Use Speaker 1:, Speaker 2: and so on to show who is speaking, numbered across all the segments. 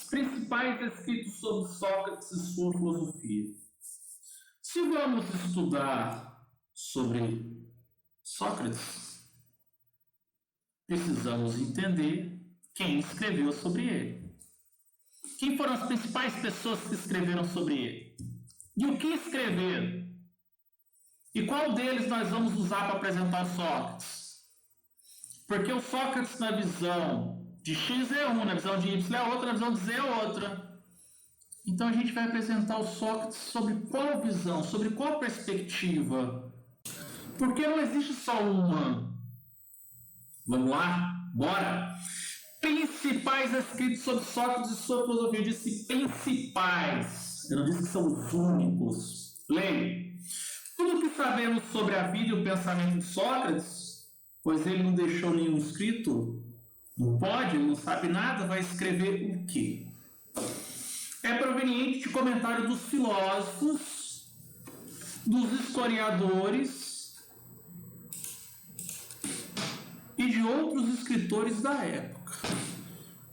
Speaker 1: principais escritos sobre Sócrates e sua filosofia. Se vamos estudar sobre Sócrates, precisamos entender quem escreveu sobre ele. Quem foram as principais pessoas que escreveram sobre ele? E o que escreveram? E qual deles nós vamos usar para apresentar o Sócrates? Porque o Sócrates, na visão de X é um, na visão de Y é outra, na visão de Z é outra. Então a gente vai apresentar o Sócrates sobre qual visão, sobre qual perspectiva. Porque não existe só uma. Vamos lá? Bora! Principais escritos sobre Sócrates e sua filosofia. Eu disse principais. Eu não disse que são os únicos. Leia. Tudo que sabemos sobre a vida e o pensamento de Sócrates, pois ele não deixou nenhum escrito, não pode, ele não sabe nada, vai escrever o quê? É proveniente de comentário dos filósofos, dos historiadores e de outros escritores da época.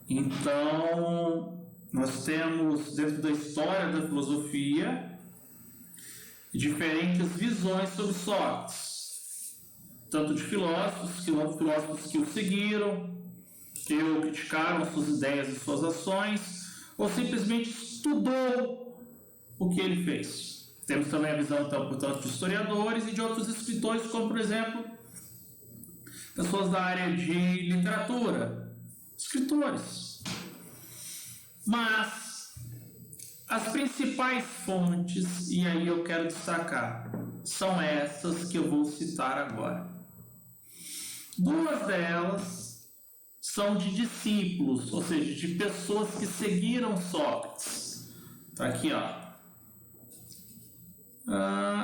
Speaker 1: Então, nós temos dentro da história da filosofia diferentes visões sobre Sócrates, tanto de filósofos que o seguiram, que o criticaram suas ideias e suas ações, ou simplesmente estudou o que ele fez. Temos também a visão, então, portanto, de historiadores e de outros escritores, como, por exemplo, pessoas da área de literatura, escritores. Mas as principais fontes, e aí eu quero destacar, são essas que eu vou citar agora. Duas delas são de discípulos, ou seja, de pessoas que seguiram Sócrates. Está aqui, ó.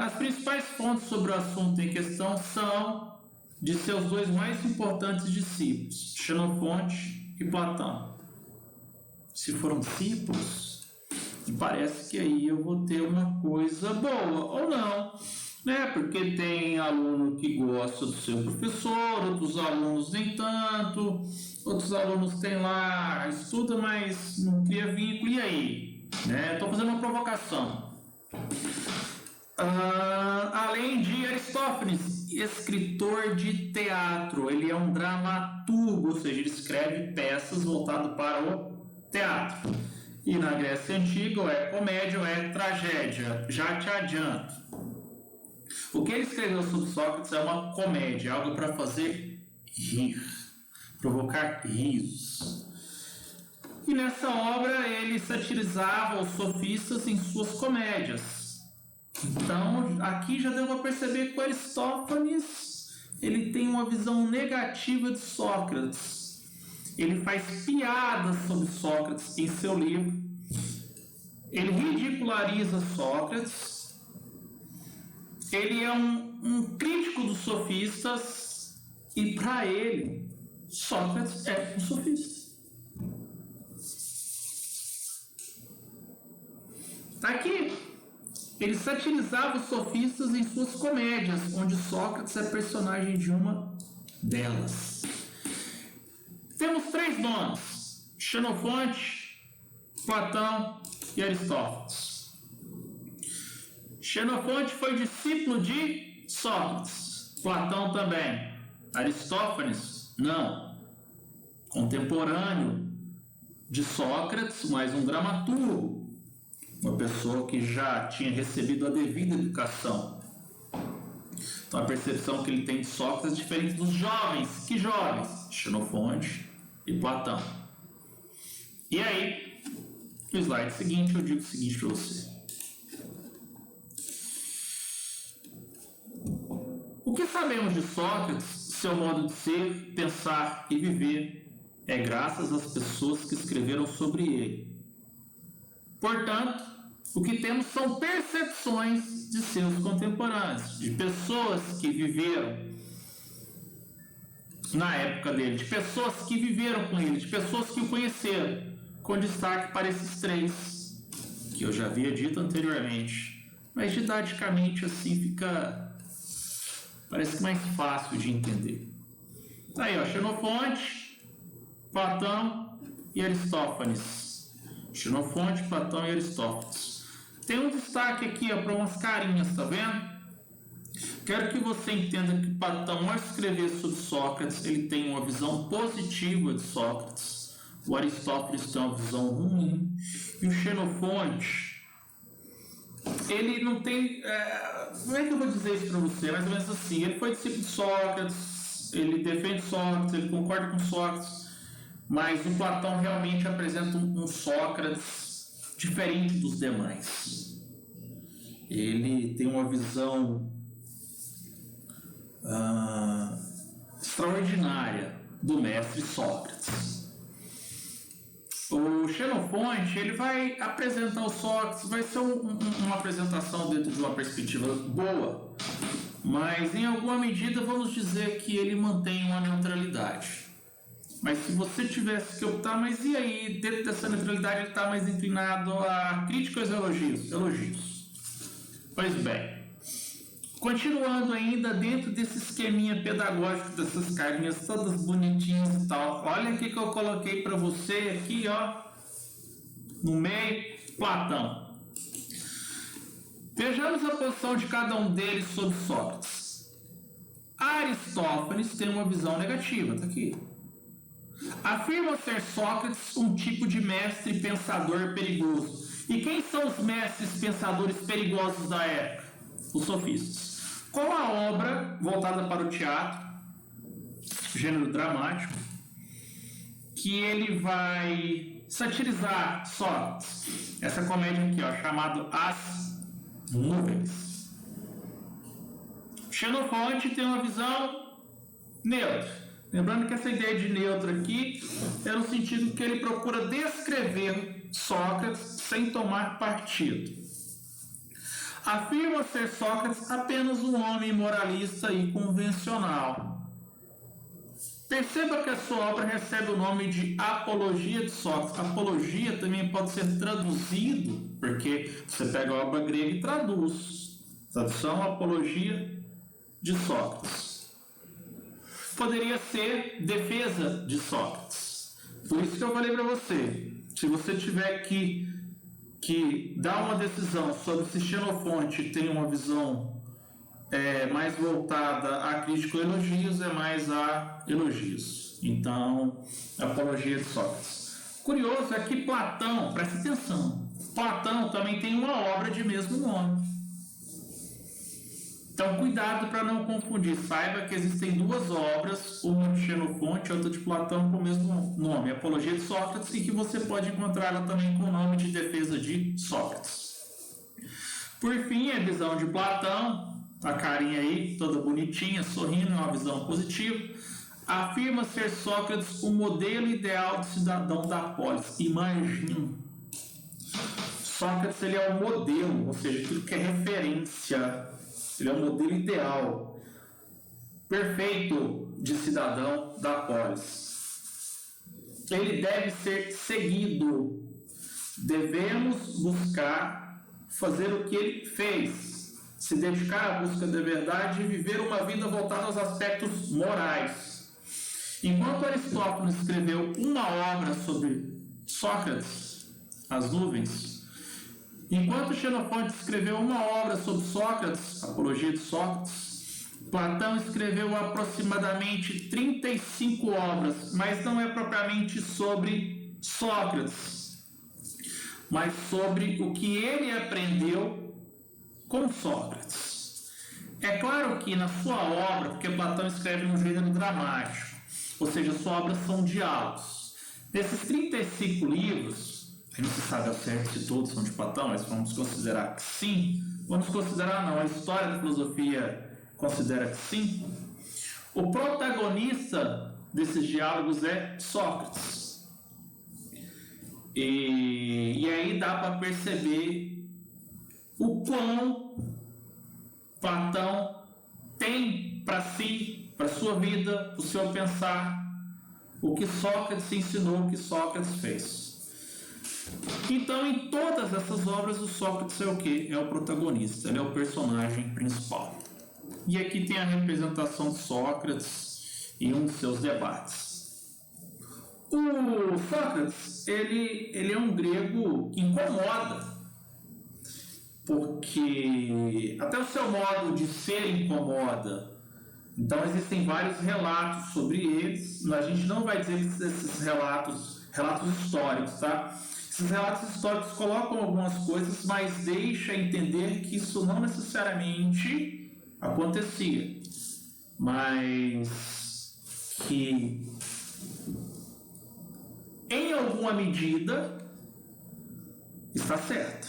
Speaker 1: As principais fontes sobre o assunto em questão são de seus dois mais importantes discípulos, Xenofonte e Platão. Se foram discípulos, parece que aí eu vou ter uma coisa boa, ou não, né? Porque tem aluno que gosta do seu professor, outros alunos nem tanto, outros alunos tem lá, estuda, mas não cria vínculo, e aí? Né? Estou fazendo uma provocação. Além de Aristófanes, escritor de teatro, ele é um dramaturgo, ou seja, ele escreve peças voltadas para o teatro. E na Grécia Antiga, ou é comédia ou é tragédia. Já te adianto. O que ele escreveu sobre Sócrates é uma comédia, algo para fazer rir, provocar risos. E nessa obra ele satirizava os sofistas em suas comédias. Então, aqui já deu para perceber que o Aristófanes ele tem uma visão negativa de Sócrates. Ele faz piadas sobre Sócrates em seu livro. Ele ridiculariza Sócrates. Ele é um crítico dos sofistas. E para ele, Sócrates é um sofista. Está aqui. Ele satirizava os sofistas em suas comédias, onde Sócrates é personagem de uma delas. Temos três nomes: Xenofonte, Platão e Aristófanes. Xenofonte foi discípulo de Sócrates, Platão também. Aristófanes, não. Contemporâneo de Sócrates, mas um dramaturgo, uma pessoa que já tinha recebido a devida educação. Então a percepção que ele tem de Sócrates é diferente dos jovens. Que jovens? Xenofonte e Platão. E aí, no slide seguinte, eu digo o seguinte para você. O que sabemos de Sócrates, seu modo de ser, pensar e viver, é graças às pessoas que escreveram sobre ele. Portanto, o que temos são percepções de seus contemporâneos, de pessoas que viveram na época dele, de pessoas que viveram com ele, de pessoas que o conheceram, com destaque para esses três, que eu já havia dito anteriormente, mas didaticamente assim fica, parece que mais fácil de entender. Tá aí, ó, Xenofonte, Platão e Aristófanes. Xenofonte, Platão e Aristóteles. Tem um destaque aqui para umas carinhas, tá vendo? Quero que você entenda que Platão, ao escrever sobre Sócrates, ele tem uma visão positiva de Sócrates. O Aristóteles tem uma visão ruim. E o Xenofonte, ele não tem... como é que eu vou dizer isso para você? Mais ou menos assim, ele foi discípulo de Sócrates, ele defende Sócrates, ele concorda com Sócrates, mas o Platão realmente apresenta um Sócrates diferente dos demais. Ele tem uma visão extraordinária do mestre Sócrates. O Xenofonte, ele vai apresentar o Sócrates, vai ser uma apresentação dentro de uma perspectiva boa, mas em alguma medida vamos dizer que ele mantém uma neutralidade. Mas se você tivesse que optar, mas e aí, dentro dessa neutralidade ele está mais inclinado a críticas ou elogios? Elogios. Pois bem, continuando ainda dentro desse esqueminha pedagógico, dessas carinhas todas bonitinhas e tal, olha o que eu coloquei para você aqui, ó, no meio, Platão. Vejamos a posição de cada um deles sobre Sócrates. Aristófanes tem uma visão negativa, tá aqui. Afirma ser Sócrates um tipo de mestre pensador perigoso. E quem são os mestres pensadores perigosos da época? Os sofistas. Com a obra voltada para o teatro, gênero dramático, que ele vai satirizar Sócrates. Essa comédia aqui, ó, chamada As Nuvens. Xenofonte tem uma visão neutra. Lembrando que essa ideia de neutro aqui é no sentido que ele procura descrever Sócrates sem tomar partido. Afirma ser Sócrates apenas um homem moralista e convencional. Perceba que a sua obra recebe o nome de Apologia de Sócrates. Apologia também pode ser traduzido, porque você pega a obra grega e traduz. Tradução, Apologia de Sócrates. Poderia ser defesa de Sócrates. Por isso que eu falei para você, se você tiver que dar uma decisão sobre se Xenofonte tem uma visão mais voltada a crítica ou elogios, é mais a elogios. Então, Apologia de Sócrates. Curioso é que Platão, preste atenção, Platão também tem uma obra de mesmo nome. Então, cuidado para não confundir. Saiba que existem duas obras, uma de Xenofonte e outra de Platão, com o mesmo nome, Apologia de Sócrates, e que você pode encontrá-la também com o nome de Defesa de Sócrates. Por fim, a visão de Platão, a carinha aí, toda bonitinha, sorrindo, é uma visão positiva, afirma ser Sócrates o modelo ideal de cidadão da polis. Imagina. Sócrates, ele é o modelo, ou seja, aquilo que é referência. Ele é o modelo ideal, perfeito de cidadão da polis. Ele deve ser seguido. Devemos buscar fazer o que ele fez, se dedicar à busca da verdade e viver uma vida voltada aos aspectos morais. Enquanto Aristóteles escreveu uma obra sobre Sócrates, As Nuvens, enquanto Xenofonte escreveu uma obra sobre Sócrates, Apologia de Sócrates, Platão escreveu aproximadamente 35 obras, mas não é propriamente sobre Sócrates, mas sobre o que ele aprendeu com Sócrates. É claro que na sua obra, porque Platão escreve um gênero dramático, ou seja, suas obras são diálogos. Nesses 35 livros, não se sabe ao certo se todos são de Platão, mas vamos considerar que sim. Vamos considerar não, a história da filosofia considera que sim. O protagonista desses diálogos é Sócrates. E aí dá para perceber o quão Platão tem para si, para sua vida, o seu pensar, o que Sócrates ensinou, o que Sócrates fez. Então, em todas essas obras, o Sócrates é o quê? É o protagonista, ele é o personagem principal. E aqui tem a representação de Sócrates em um de seus debates. O Sócrates, ele é um grego que incomoda, porque até o seu modo de ser incomoda. Então existem vários relatos sobre eles. A gente não vai dizer esses relatos históricos, tá? Esses relatos históricos colocam algumas coisas, mas deixa entender que isso não necessariamente acontecia, mas que em alguma medida está certo,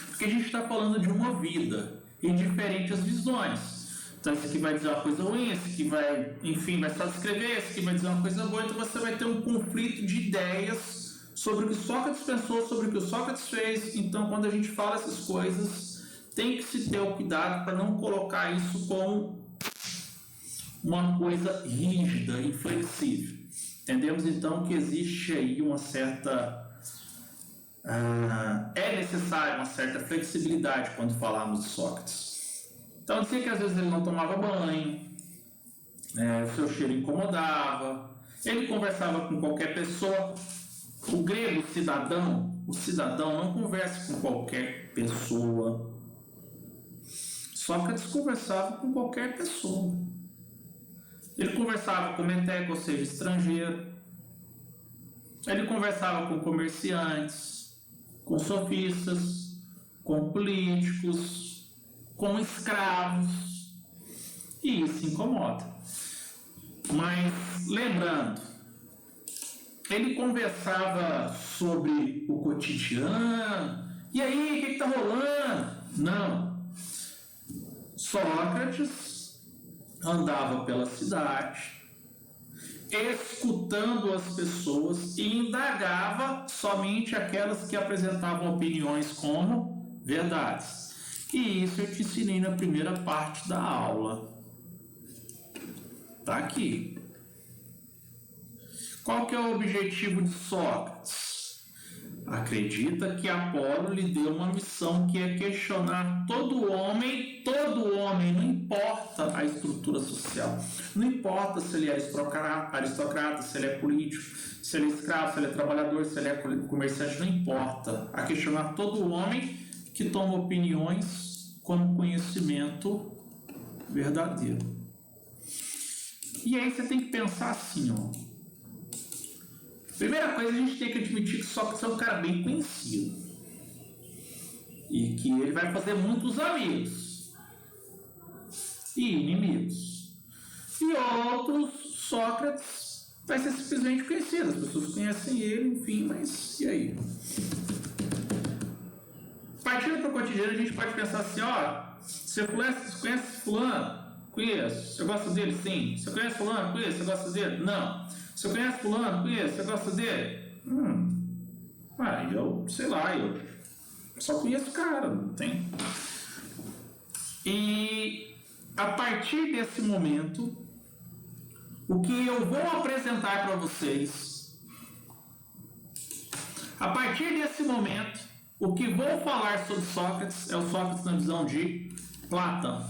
Speaker 1: porque a gente está falando de uma vida em diferentes visões. Então esse aqui vai dizer uma coisa ruim, esse aqui vai, enfim, vai só descrever, esse aqui vai dizer uma coisa boa, então você vai ter um conflito de ideias sobre o que Sócrates pensou, sobre o que o Sócrates fez. Então quando a gente fala essas coisas, tem que se ter o cuidado para não colocar isso como uma coisa rígida, inflexível. Entendemos então que existe aí uma certa... é necessária uma certa flexibilidade quando falamos de Sócrates. Então dizia que às vezes ele não tomava banho, o seu cheiro incomodava, ele conversava com qualquer pessoa. O grego o cidadão não conversa com qualquer pessoa. Sócrates conversava com qualquer pessoa. Ele conversava com meteco, ou seja, estrangeiro. Ele conversava com comerciantes, com sofistas, com políticos, com escravos. E isso incomoda. Mas, lembrando, ele conversava sobre o cotidiano. E aí, o que está rolando? Não. Sócrates andava pela cidade, escutando as pessoas e indagava somente aquelas que apresentavam opiniões como verdades. E isso eu te ensinei na primeira parte da aula. Tá aqui. Qual que é o objetivo de Sócrates? Acredita que Apolo lhe deu uma missão que é questionar todo homem, não importa a estrutura social, não importa se ele é aristocrata, se ele é político, se ele é escravo, se ele é trabalhador, se ele é comerciante, não importa, a questionar todo homem que toma opiniões como conhecimento verdadeiro. E aí você tem que pensar assim, ó. Primeira coisa, a gente tem que admitir que Sócrates é um cara bem conhecido. E que ele vai fazer muitos amigos. E inimigos. E outros, Sócrates vai ser simplesmente conhecido. As pessoas conhecem ele, enfim, mas e aí? Partindo para o cotidiano, a gente pode pensar assim, ó, você conhece fulano? Conheço. Você gosta dele? Sim. Você conhece fulano? Conheço. Você gosta dele? Não. Você conhece fulano? Conheço. Você gosta dele? Eu sei lá, eu só conheço o cara, não tem. E a partir desse momento, o que eu vou apresentar para vocês, a partir desse momento, o que vou falar sobre Sócrates é o Sócrates na visão de Platão.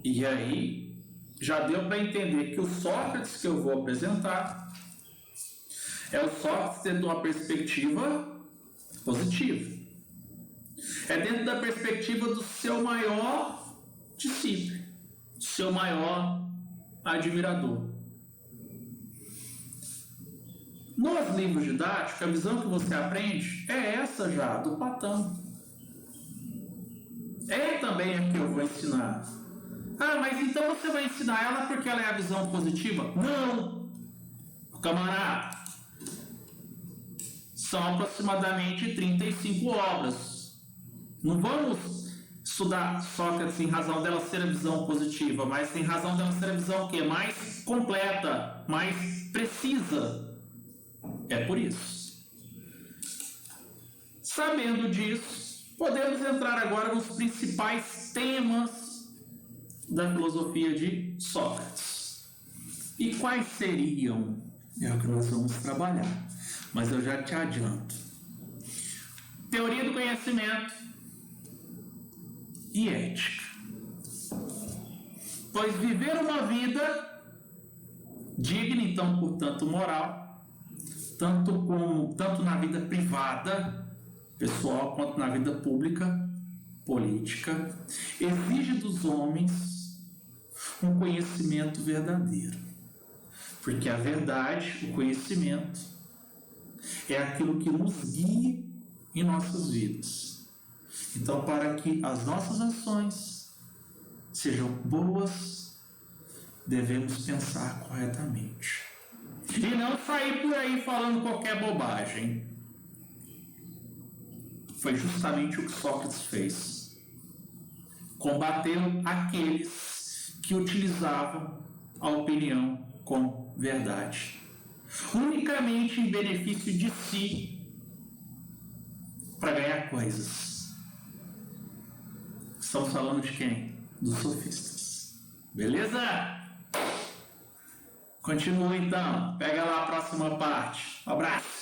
Speaker 1: E aí, já deu para entender que o Sócrates que eu vou apresentar é o Sócrates dentro de uma perspectiva positiva. É dentro da perspectiva do seu maior discípulo, do seu maior admirador. Nos livros didáticos, a visão que você aprende é essa já, do Platão. É também a que eu vou ensinar. Mas então você vai ensinar ela porque ela é a visão positiva? Não! Camarada, são aproximadamente 35 obras. Não vamos estudar Sócrates em razão dela ser a visão positiva, mas em razão dela ser a visão que é mais completa, mais precisa. É por isso. Sabendo disso, podemos entrar agora nos principais temas da filosofia de Sócrates. E quais seriam? É o que nós vamos trabalhar, mas eu já te adianto. Teoria do conhecimento e ética. Pois viver uma vida digna, então, portanto, moral, tanto na vida privada, pessoal, quanto na vida pública, política, exige dos homens um conhecimento verdadeiro. Porque a verdade, o conhecimento, é aquilo que nos guia em nossas vidas. Então, para que as nossas ações sejam boas, devemos pensar corretamente. E não sair por aí falando qualquer bobagem. Foi justamente o que Sócrates fez. Combateu aqueles que utilizavam a opinião como verdade, unicamente em benefício de si, para ganhar coisas. Estamos falando de quem? Dos sofistas. Beleza? Continua então. Pega lá a próxima parte. Um abraço.